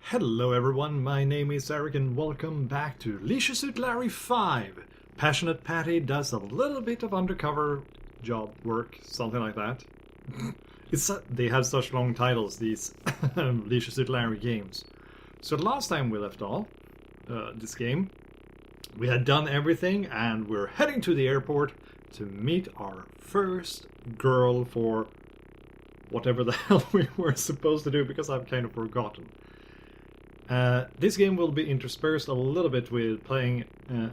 Hello everyone, my name is Eric and welcome back to Leisure Suit Larry 5. Passionate Patty does a little bit of undercover job work, something like that. They have such long titles, these Leisure Suit Larry games. So the last time we left off, this game, we had done everything and we're heading to the airport to meet our first girl for whatever the hell we were supposed to do, because I've kind of forgotten. This game will be interspersed a little bit with playing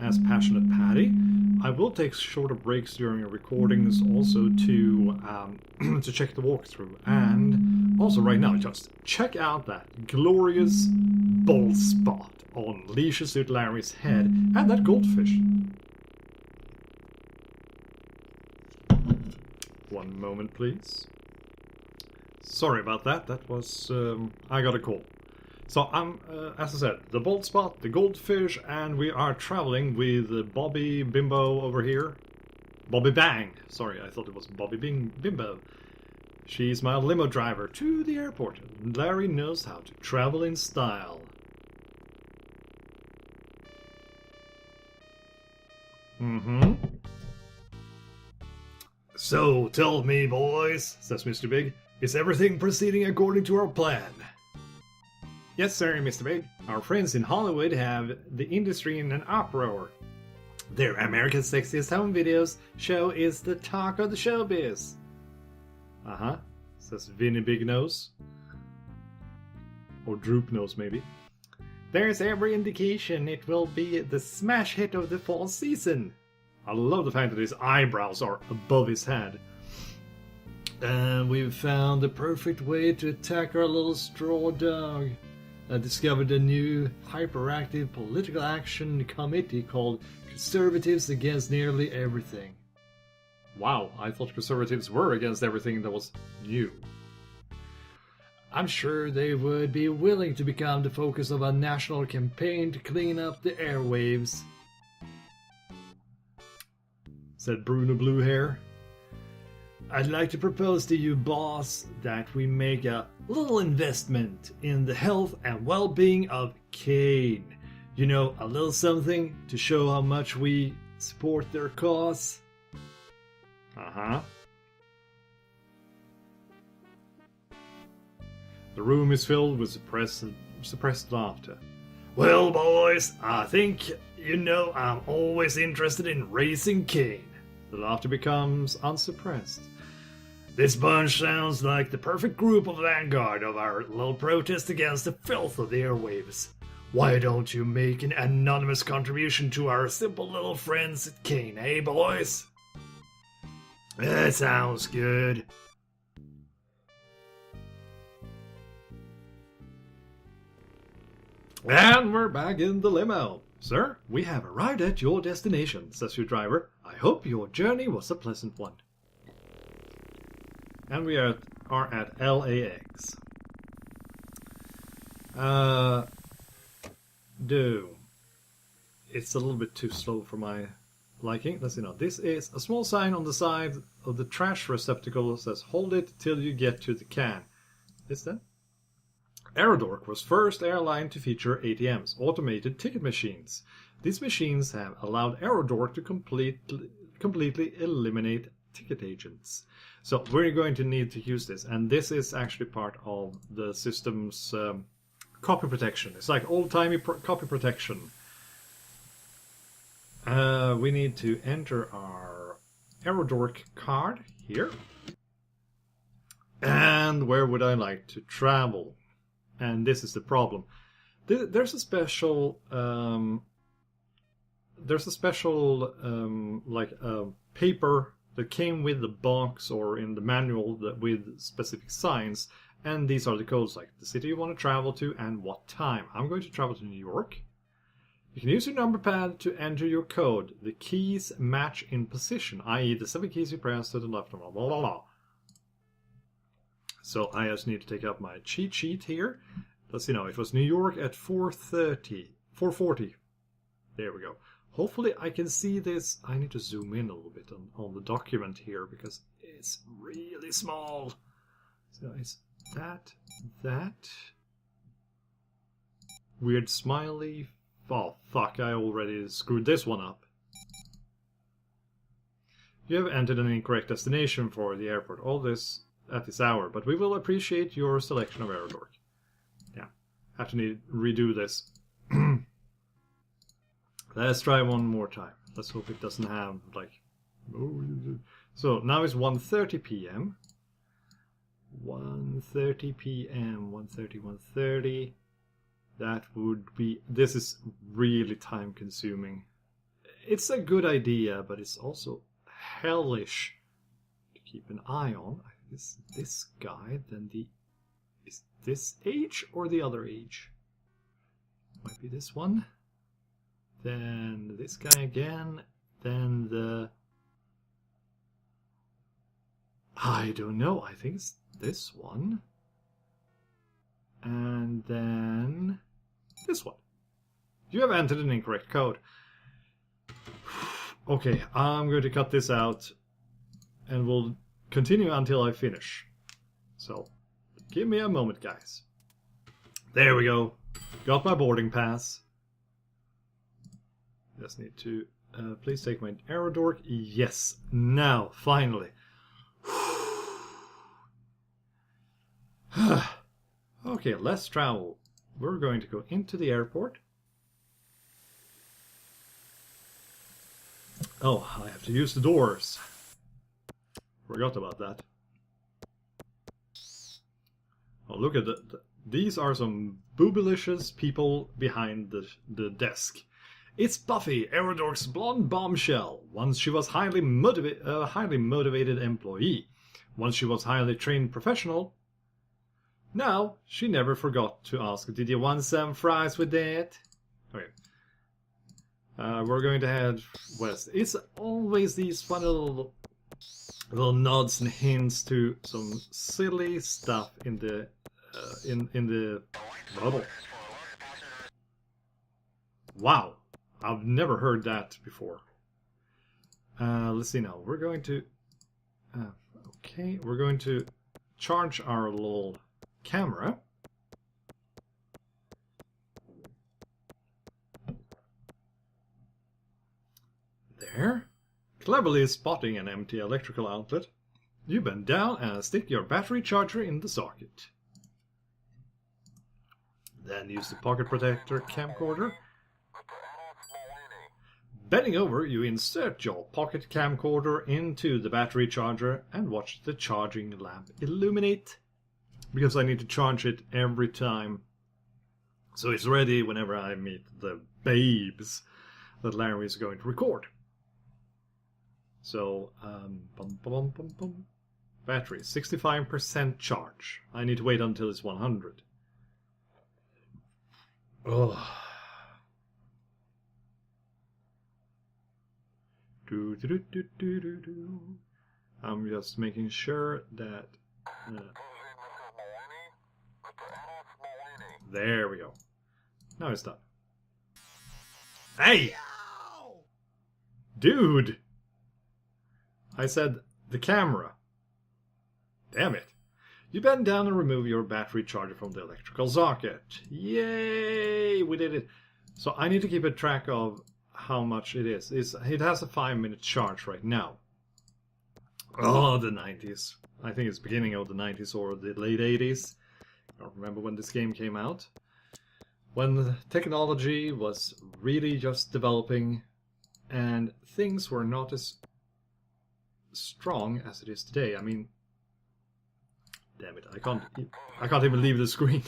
as Passionate Patty. I will take shorter breaks during the recordings also to to check the walkthrough. And also right now, just check out that glorious bald spot on Leisure Suit Larry's head and that goldfish. One moment, please. Sorry about that. That was... I got a call. So I'm, as I said, the bald spot, the goldfish, and we are traveling with Bobby Bimbo over here. Bobby Bang! Sorry, I thought it was Bobby Bimbo. She's my limo driver to the airport. Larry knows how to travel in style. So, tell me, boys, says Mr. Big, is everything proceeding according to our plan? Yes, sir, Mr. Big. Our friends in Hollywood have the industry in an uproar. Their America's Sexiest Home Videos show is the talk of the showbiz. Uh-huh, says Vinny Big Nose. Or Droop Nose, maybe. There's every indication it will be the smash hit of the fall season. I love the fact that his eyebrows are above his head. And we've found the perfect way to attack our little straw dog. I discovered a new hyperactive political action committee called Conservatives Against Nearly Everything. Wow, I thought conservatives were against everything that was new. I'm sure they would be willing to become the focus of a national campaign to clean up the airwaves, said Bruno Bluehair. I'd like to propose to you, boss, that we make a little investment in the health and well-being of Kane. You know, a little something to show how much we support their cause. Uh-huh. The room is filled with suppressed laughter. Well, boys, I think you know I'm always interested in raising Kane. The laughter becomes unsuppressed. This bunch sounds like the perfect group of vanguard of our little protest against the filth of the airwaves. Why don't you make an anonymous contribution to our simple little friends at Kane, eh, boys? That sounds good. And we're back in the limo. Sir, we have arrived at your destination, says your driver. I hope your journey was a pleasant one. And we are at LAX. It's a little bit too slow for my liking. Let's see now. This is a small sign on the side of the trash receptacle that says, hold it till you get to the can. Is that? Aerodork was first airline to feature ATMs, automated ticket machines. These machines have allowed Aerodork to completely eliminate ticket agents. So we're going to need to use this, and this is actually part of the system's copy protection. It's like old-timey copy protection. We need to enter our Aerodork card here. And where would I like to travel? And this is the problem. There's a special paper that came with the box or in the manual with specific signs, and these are the codes, like the city you want to travel to and what time. I'm going to travel to New York. You can use your number pad to enter your code. The keys match in position, i.e. the 7 keys you press to the left and blah blah blah. So I just need to take up my cheat sheet here. Let's see now, it was New York at 4:40. There we go. Hopefully I can see this. I need to zoom in a little bit on the document here because it's really small. So it's that, weird smiley. Oh, fuck, I already screwed this one up. You have entered an incorrect destination for the airport. All this at this hour, but we will appreciate your selection of Aerodork. Yeah, have to redo this. Let's try one more time. Let's hope it doesn't have, like... So, now it's 1:30 p.m. 1:30 p.m. 1:30. That would be... This is really time consuming. It's a good idea, but it's also hellish to keep an eye on. I think it's this guy, then the... Is this age or the other age? Might be this one. Then this guy again. Then the... I don't know. I think it's this one. And then this one. You have entered an incorrect code. Okay, I'm going to cut this out and we'll continue until I finish. So, give me a moment, guys. There we go. Got my boarding pass. Just need to... please take my Aerodork. Yes. Now, finally. Okay, let's travel. We're going to go into the airport. Oh, I have to use the doors. Forgot about that. Oh, look at these are some boobylicious people behind the desk. It's Buffy, Aerodork's blonde bombshell. Once she was highly motivated employee. Once she was highly trained professional. Now, she never forgot to ask, did you want some fries with that? Okay. We're going to head west. It's always these funny little nods and hints to some silly stuff in the bubble. Wow, I've never heard that before. Let's see now. We're going to okay. We're going to charge our little camera. There. Cleverly spotting an empty electrical outlet, you bend down and stick your battery charger in the socket. Then use the pocket protector camcorder. Bending over, you insert your pocket camcorder into the battery charger and watch the charging lamp illuminate. Because I need to charge it every time. So it's ready whenever I meet the babes that Larry is going to record. So, battery, 65% charge. I need to wait until it's 100. Oh. I'm just making sure that... there we go. Now it's done. Hey! Dude! I said the camera. Damn it. You bend down and remove your battery charger from the electrical socket. Yay! We did it. So I need to keep a track of how much it is. It has a 5-minute charge right now. Oh, the 90s. I think it's beginning of the 90s or the late 80s. I don't remember when this game came out. When the technology was really just developing and things were not as strong as it is today. I mean, damn it, I can't even leave the screen.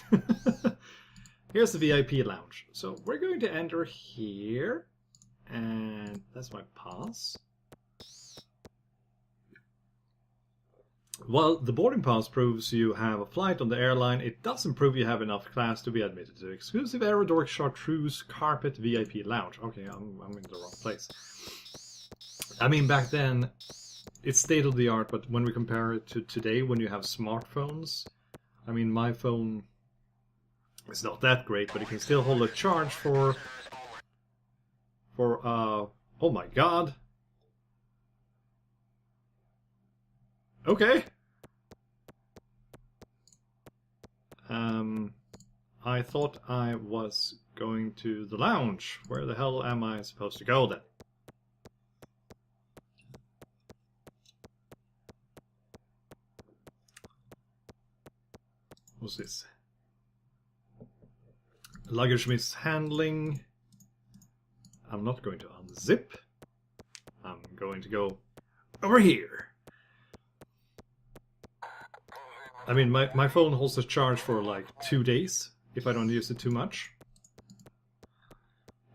Here's the VIP lounge. So we're going to enter here, and that's my pass. Well, the boarding pass proves you have a flight on the airline. It doesn't prove you have enough class to be admitted to exclusive Aerodork Chartreuse Carpet VIP Lounge. Okay, I'm in the wrong place. I mean, back then, it's state-of-the-art, but when we compare it to today, when you have smartphones, I mean, my phone is not that great, but it can still hold a charge for oh my god. Okay. I thought I was going to the lounge. Where the hell am I supposed to go then? What's this? Luggage mishandling. I'm not going to unzip. I'm going to go over here. I mean, my phone holds a charge for like 2 days if I don't use it too much.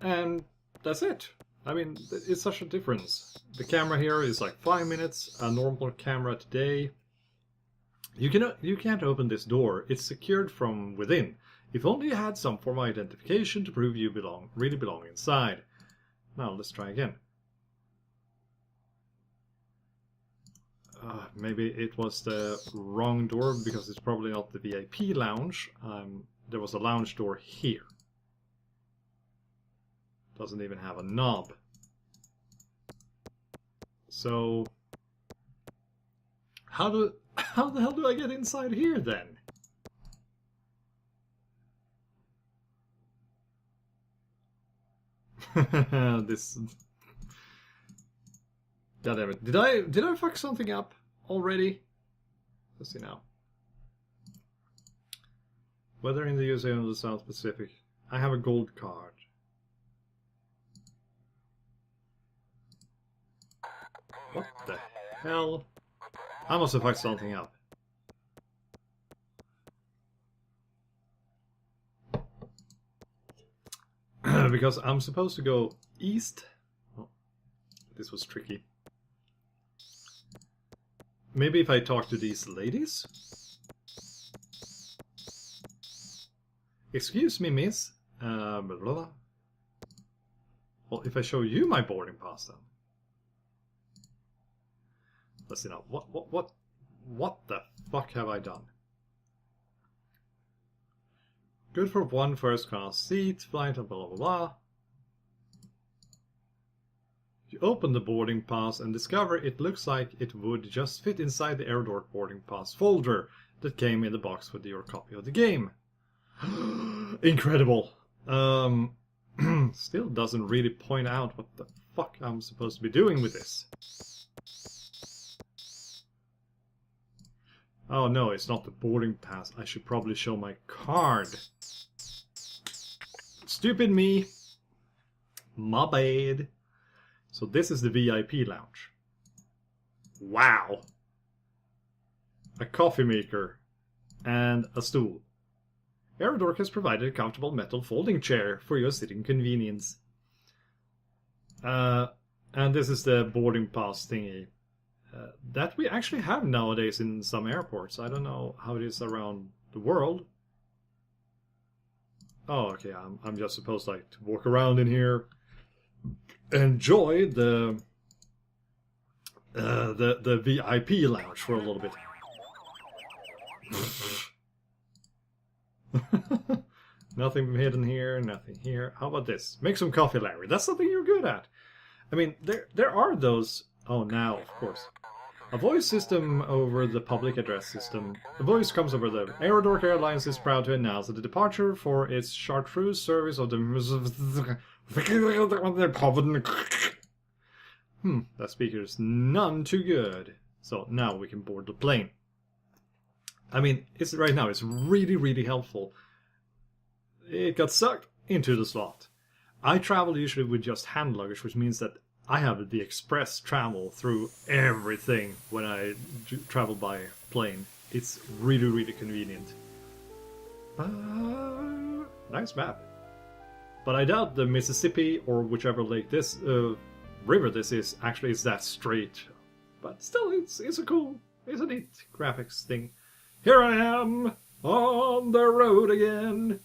And that's it. I mean, it's such a difference. The camera here is like 5 minutes, a normal camera today. You can't open this door. It's secured from within. If only you had some form of identification to prove you really belong inside. Now let's try again. Maybe it was the wrong door because it's probably not the VIP lounge. There was a lounge door here. Doesn't even have a knob. So how the hell do I get inside here then? This. God damn it! Did I fuck something up already? Let's see now. Whether in the USA or the South Pacific, I have a gold card. What the hell? I must have fucked something up. Because I'm supposed to go east. Oh, this was tricky. Maybe if I talk to these ladies? Excuse me, miss. Blah, blah, blah. Well, if I show you my boarding pass then. Let's see now. What the fuck have I done? Good for one first class seat, flight, and blah blah blah. You open the boarding pass and discover it looks like it would just fit inside the Aerodork boarding pass folder that came in the box with your copy of the game. Incredible. Still doesn't really point out what the fuck I'm supposed to be doing with this. Oh no, it's not the boarding pass. I should probably show my card. Stupid me. My bad. So this is the VIP lounge. Wow. A coffee maker. And a stool. Aerodork has provided a comfortable metal folding chair for your sitting convenience. And this is the boarding pass thingy. That we actually have nowadays in some airports. I don't know how it is around the world. Oh, okay. I'm just supposed to walk around in here, enjoy the VIP lounge for a little bit. Nothing hidden here. Nothing here. How about this? Make some coffee, Larry. That's something you're good at. I mean, there are those. Oh, now of course. A voice system over the public address system. The voice comes over the Aerodork Airlines is proud to announce that the departure for its chartreuse service of the... that speaker is none too good. So now we can board the plane. I mean, right now it's really, really helpful. It got sucked into the slot. I travel usually with just hand luggage, which means that I have the express travel through everything when I travel by plane. It's really, really convenient. Nice map. But I doubt the Mississippi or whichever lake this river this is actually is that straight. But still, it's a cool, it's a neat graphics thing. Here I am on the road again.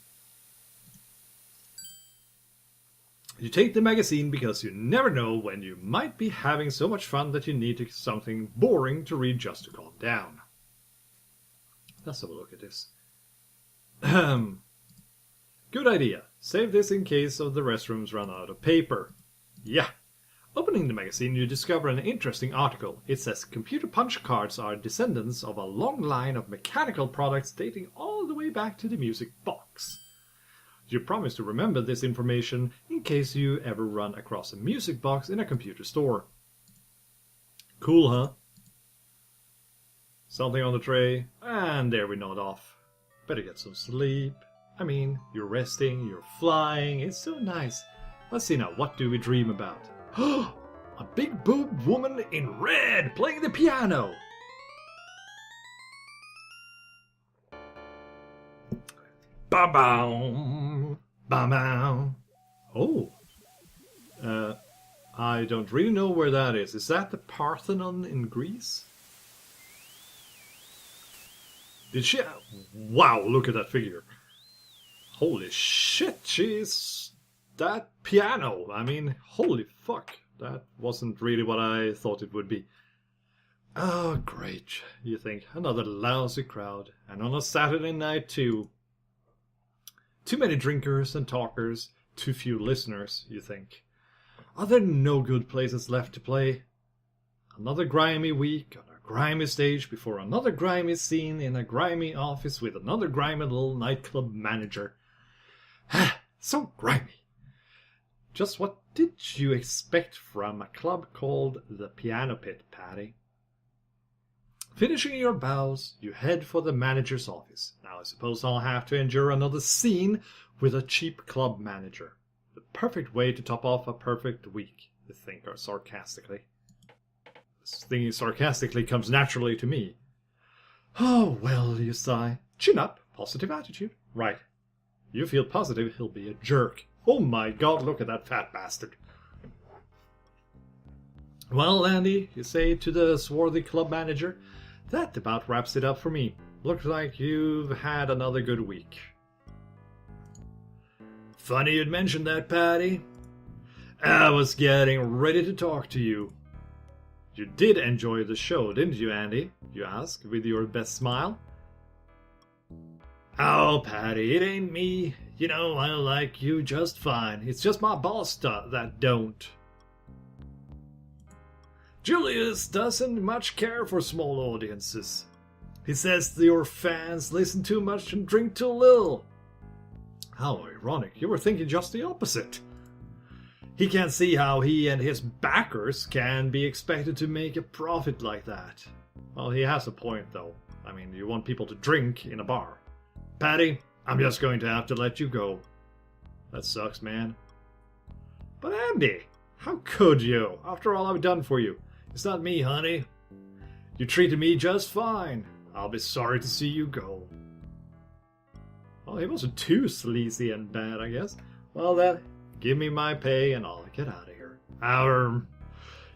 You take the magazine because you never know when you might be having so much fun that you need something boring to read just to calm down. Let's have a look at this. Good idea. Save this in case of the restrooms run out of paper. Yeah. Opening the magazine, you discover an interesting article. It says computer punch cards are descendants of a long line of mechanical products dating all the way back to the music box. You promise to remember this information in case you ever run across a music box in a computer store. Cool, huh? Something on the tray, and there we nod off. Better get some sleep. I mean, you're resting, you're flying, it's so nice. Let's see now, what do we dream about? A big boobed woman in red playing the piano! Ba-bow! Ba-bow! Oh! I don't really know where that is. Is that the Parthenon in Greece? Did she... Wow, look at that figure. Holy shit, she's... That piano. I mean, holy fuck. That wasn't really what I thought it would be. Oh, great, you think. Another lousy crowd. And on a Saturday night, too. Too many drinkers and talkers. Too few listeners, you think. Are there no good places left to play? Another grimy week on a grimy stage before another grimy scene in a grimy office with another grimy little nightclub manager. So grimy. Just what did you expect from a club called the Piano Pit, Patty? Finishing your bows, you head for the manager's office. Now I suppose I'll have to endure another scene with a cheap club manager. The perfect way to top off a perfect week, you think sarcastically. This thinking sarcastically comes naturally to me. Oh, well, you sigh. Chin up, positive attitude. Right. You feel positive he'll be a jerk. Oh my god, look at that fat bastard. Well, Andy, you say to the swarthy club manager, that about wraps it up for me. Looks like you've had another good week. Funny you'd mention that, Patty. I was getting ready to talk to you. You did enjoy the show, didn't you, Andy? You ask, with your best smile. Oh, Patty, it ain't me. You know, I like you just fine. It's just my boss that don't. Julius doesn't much care for small audiences. He says your fans listen too much and drink too little. How ironic. You were thinking just the opposite. He can't see how he and his backers can be expected to make a profit like that. Well, he has a point, though. I mean, you want people to drink in a bar. Patty, I'm just going to have to let you go. That sucks, man. But Andy, how could you? After all I've done for you. It's not me, honey. You treated me just fine. I'll be sorry to see you go. Well, he wasn't too sleazy and bad, I guess. Well, then, give me my pay and I'll get out of here.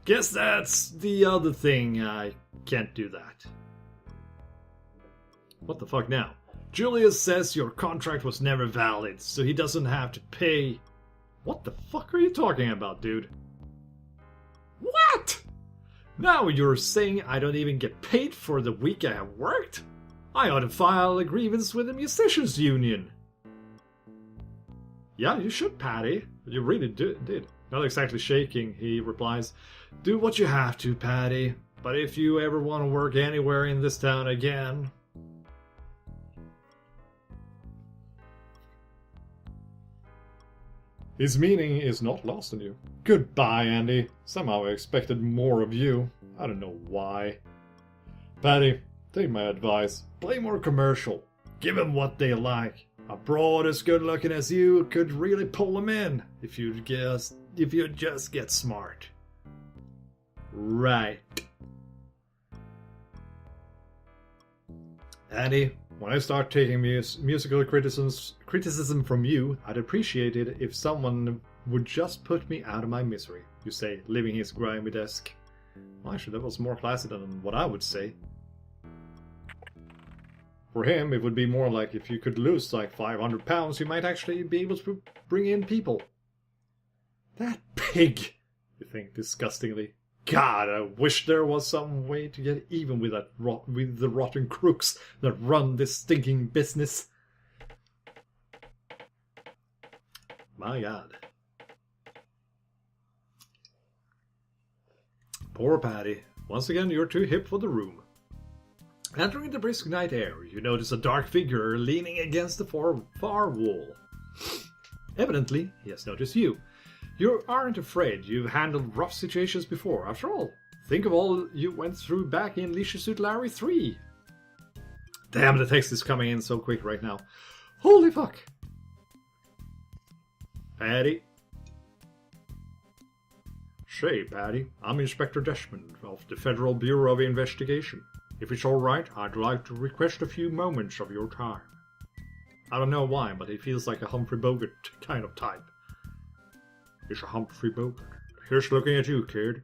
Guess that's the other thing. I can't do that. What the fuck now? Julius says your contract was never valid, so he doesn't have to pay. What the fuck are you talking about, dude? What? Now you're saying I don't even get paid for the week I have worked? I ought to file a grievance with the musicians union. Yeah, you should, Patty. You really did. Not exactly shaking, he replies. Do what you have to, Patty. But if you ever want to work anywhere in this town again... His meaning is not lost on you. Goodbye, Andy. Somehow I expected more of you. I don't know why. Patty, take my advice. Play more commercial. Give them what they like. A broad as good looking as you could really pull them in if you just get smart. Right. Andy, when I start taking musical criticism from you, I'd appreciate it if someone would just put me out of my misery. You say, leaving his grimy desk. Well, actually, that was more classy than what I would say. For him, it would be more like if you could lose like 500 pounds, you might actually be able to bring in people. That pig, you think disgustingly. God, I wish there was some way to get even with the rotten crooks that run this stinking business. My God. Poor Patty. Once again, you're too hip for the room. Entering the brisk night air, you notice a dark figure leaning against the far wall. Evidently, he has noticed you. You aren't afraid. You've handled rough situations before. After all, think of all you went through back in Leisure Suit Larry 3. Damn, the text is coming in so quick right now. Holy fuck. Patty. Say, Patty, I'm Inspector Desmond of the Federal Bureau of Investigation. If it's alright, I'd like to request a few moments of your time. I don't know why, but he feels like a Humphrey Bogart kind of type. It's a Humphrey Bogart. Here's looking at you, kid.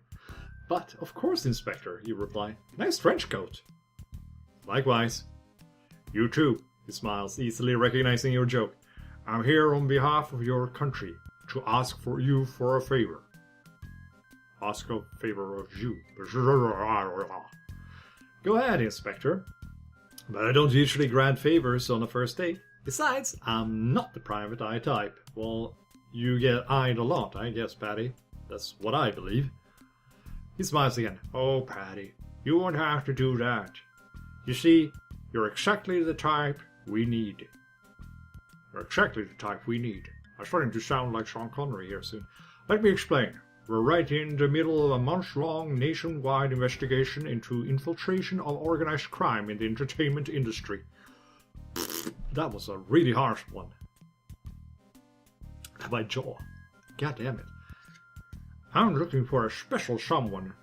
But, of course, Inspector, you reply. Nice trench coat. Likewise. You too, he smiles, easily recognizing your joke. I'm here on behalf of your country to ask for you for a favor. Ask a favor of you. Go ahead, Inspector. But I don't usually grant favors on a first date. Besides, I'm not the private eye type. Well, you get eyed a lot, I guess, Patty. That's what I believe. He smiles again. Oh, Patty, you won't have to do that. You see, you're exactly the type we need. You're exactly the type we need. I'm starting to sound like Sean Connery here soon. Let me explain. We're right in the middle of a months-long nationwide investigation into infiltration of organized crime in the entertainment industry. That was a really harsh one. My jaw. God damn it. I'm looking for a special someone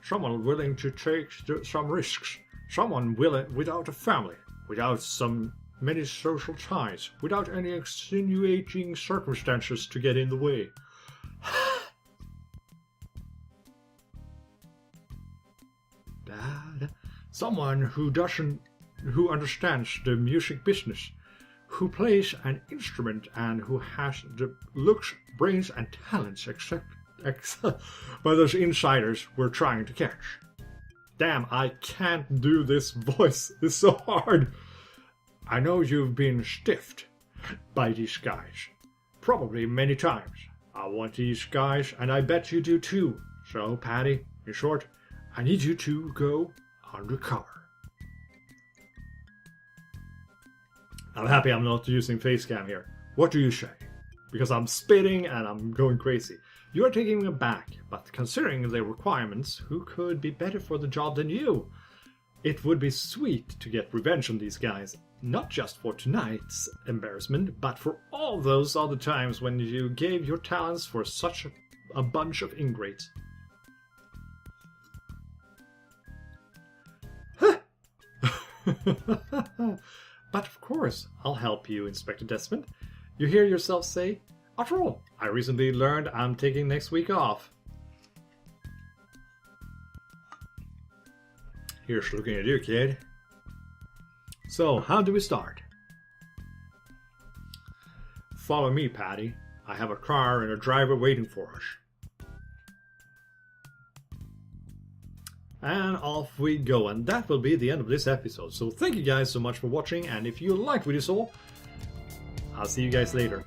willing to take some risks. Someone without a family, without some many social ties, without any extenuating circumstances to get in the way. Someone who understands the music business, who plays an instrument and who has the looks, brains and talents except by those insiders we're trying to catch. Damn, I can't do this voice. It's so hard. I know you've been stiffed by these guys. Probably many times. I want these guys, and I bet you do too. So, Patty, in short, I need you to go undercover. I'm happy I'm not using face cam here. What do you say? Because I'm spitting and I'm going crazy. You are taking me aback, but considering the requirements, who could be better for the job than you? It would be sweet to get revenge on these guys, not just for tonight's embarrassment, but for all those other times when you gave your talents for such a bunch of ingrates. But of course, I'll help you, Inspector Desmond. You hear yourself say, after all, I recently learned I'm taking next week off. Here's looking at you, kid. So, how do we start? Follow me, Patty. I have a car and a driver waiting for us. And off we go, and that will be the end of this episode. So thank you guys so much for watching, and if you liked what you saw, I'll see you guys later.